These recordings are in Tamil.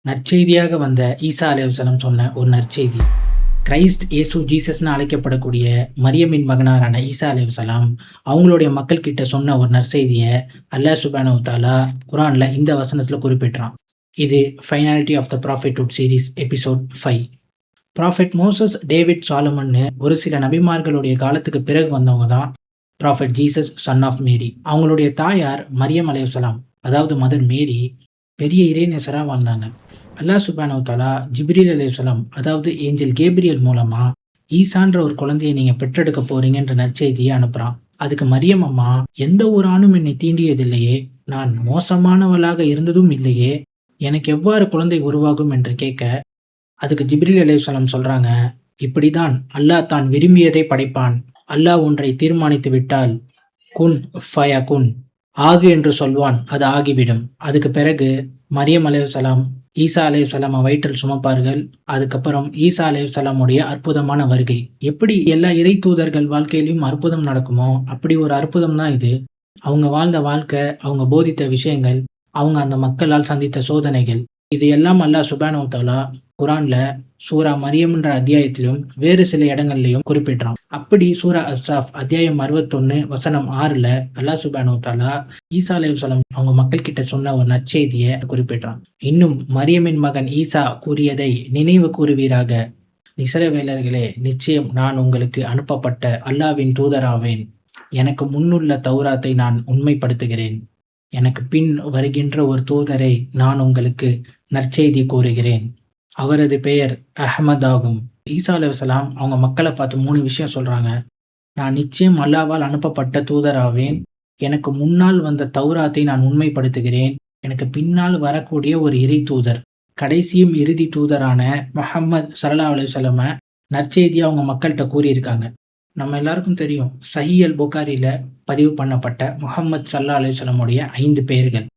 நற்செய்தியாக வந்த ஈசா அலைஹிஸ்ஸலாம் சொன்ன ஒரு நற்செய்தி. கிரைஸ்ட் இயேசு ஜீசஸ்ன்னு அழைக்கப்படக்கூடிய மரியமின் மகனாரான ஈசா அலைஹிஸ்ஸலாம் அவங்களுடைய மக்கள் கிட்ட சொன்ன ஒரு நற்செய்திய அல்லாஹ் சுப்ஹானஹு வ தஆலா குர்ஆன்ல இந்த வசனத்துல குறிப்பிடுறான். இது finality of the prophethood series episode 5. Prophet Moses, David, சாலமன்னு ஒரு சில நபிமார்களுடைய காலத்துக்கு பிறகு வந்தவங்க தான் prophet Jesus son of Mary. அவங்களுடைய தாயார் மரியம் அலைஹிஸ்ஸலாம், அதாவது மதர் மேரி, பெரிய இறைநேசரா வாழ்ந்தாங்க. அல்லாஹ் சுப்ஹானஹு வ தஆலா ஜிப்ரீல் அலைஹிஸ்ஸலாம், அதாவது ஏஞ்சல் கேப்ரியல் மூலமா ஈசான்ற ஒரு குழந்தையை நீங்க பெற்றெடுக்க போறீங்கன்ற நற்செய்தியை அனுப்புறான். அதுக்கு மரியம் அம்மா, எந்த ஒரு ஆணும் என்னை தீண்டியதில்லையே, நான் மோசமானவளாக இருந்ததும் இல்லையே, எனக்கு எவ்வாறு குழந்தை உருவாகும் என்று கேட்க, அதுக்கு ஜிப்ரீல் அலைஹிஸ்ஸலாம் சொல்றாங்க, இப்படிதான் அல்லாஹ் தான் விரும்பியதை படைப்பான். அல்லாஹ் ஒன்றை தீர்மானித்து விட்டால் குன் ஃபயகுன், ஆகு என்று சொல்வான், அது ஆகிவிடும். அதுக்கு பிறகு மரியம் அலைஹிஸ்ஸலாம் ஈசா அலைஹிஸ்ஸலாம வயிற்றில் சுமப்பார்கள். அதுக்கப்புறம் ஈசா அலைஹிஸ்ஸலாமுடைய அற்புதமான வருகை. எப்படி எல்லா இறை தூதர்கள் வாழ்க்கையிலும் அற்புதம் நடக்குமோ, அப்படி ஒரு அற்புதம் தான் இது. அவங்க வாழ்ந்த வாழ்க்கை, அவங்க போதித்த விஷயங்கள், அவங்க அந்த மக்களால் சந்தித்த சோதனைகள், இது எல்லாம் அல்லாஹ் சுப்ஹானஹு வ தஆலா குர்ஆன்ல சூரா மரியம்ன்ற அத்தியாயத்திலும் வேறு சில இடங்கள்லயும் குறிப்பிடுறான். அப்படி சூரா அஸ்ஸாஃப் அத்தியாயம் 61 வசனம் 6ல அல்லாஹ் சுப்ஹானஹு வ தஆலா ஈசா அலைஹிஸ்ஸலாம் அவங்க மக்கள் கிட்ட சொன்ன ஒரு நற்செய்தியை குறிப்பிடுறான். இன்னும் மரியமின் மகன் ஈசா கூறியதை நினைவு கூறுவீராக, இஸ்ரவேலர்களே, நிச்சயம் நான் உங்களுக்கு அனுப்பப்பட்ட அல்லாஹ்வின் தூதராவேன். எனக்கு முன்னுள்ள தௌராத்தை நான் உண்மைப்படுத்துகிறேன். எனக்கு பின் வருகின்ற ஒரு தூதரை நான் உங்களுக்கு நற்செய்தி கூறுகிறேன். அவரது பெயர் அஹ்மத் ஆகும். ஈசா அலைஹிஸ்ஸலாம் அவங்க மக்களை பார்த்து 3 விஷயம் சொல்றாங்க. நான் நிச்சயம் அல்லாஹ்வால் அனுப்பப்பட்ட தூதராவேன். எனக்கு முன்னால் வந்த தௌராத்தை நான் உண்மைப்படுத்துகிறேன். எனக்கு பின்னால் வரக்கூடிய ஒரு இறை தூதர், கடைசியும் இறுதி தூதரான முஹம்மது ஸல்லல்லாஹு அலைஹி வஸல்லம் நற்செய்தியை அவங்க மக்கள்கிட்ட கூறியிருக்காங்க. நம்ம எல்லாருக்கும் தெரியும், சஹீஹ் அல் புகாரில பதிவு பண்ணப்பட்ட முஹம்மது ஸல்லல்லாஹு அலைஹி வஸல்லமுடைய 5 பெயர்கள்.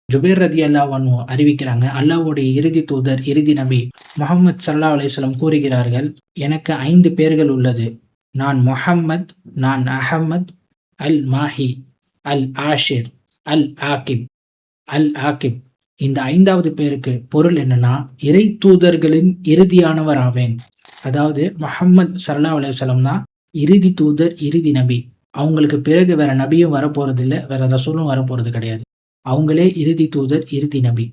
ஜுபைர் ரலியல்லாஹு அன்ஹு அறிவிக்கிறாங்க, அல்லாஹ்வுடைய இறுதி தூதர், இறுதி நபி முஹம்மது ஸல்லல்லாஹு அலைஹி வஸல்லம் கூறுகிறார்கள், எனக்கு 5 பெயர்கள் உள்ளது. நான் முஹம்மத், நான் அஹமத், அல் மாஹி, அல் ஆஷிர், அல் ஆகிப், அல் ஆகிப். இந்த 5வது பேருக்கு பொருள் என்னன்னா, இறை தூதர்களின் இறுதியானவர் ஆவேன். அதாவது முஹம்மது ஸல்லல்லாஹு அலைஹி வஸல்லம் தான் இறுதி தூதர், இறுதி நபி. அவங்களுக்கு பிறகு வேற நபியும் வரப்போறது இல்ல, வேற ரசூலும் வரப்போறது கிடையாது. அவங்களே இறுதி தூதர், இறுதி நபி.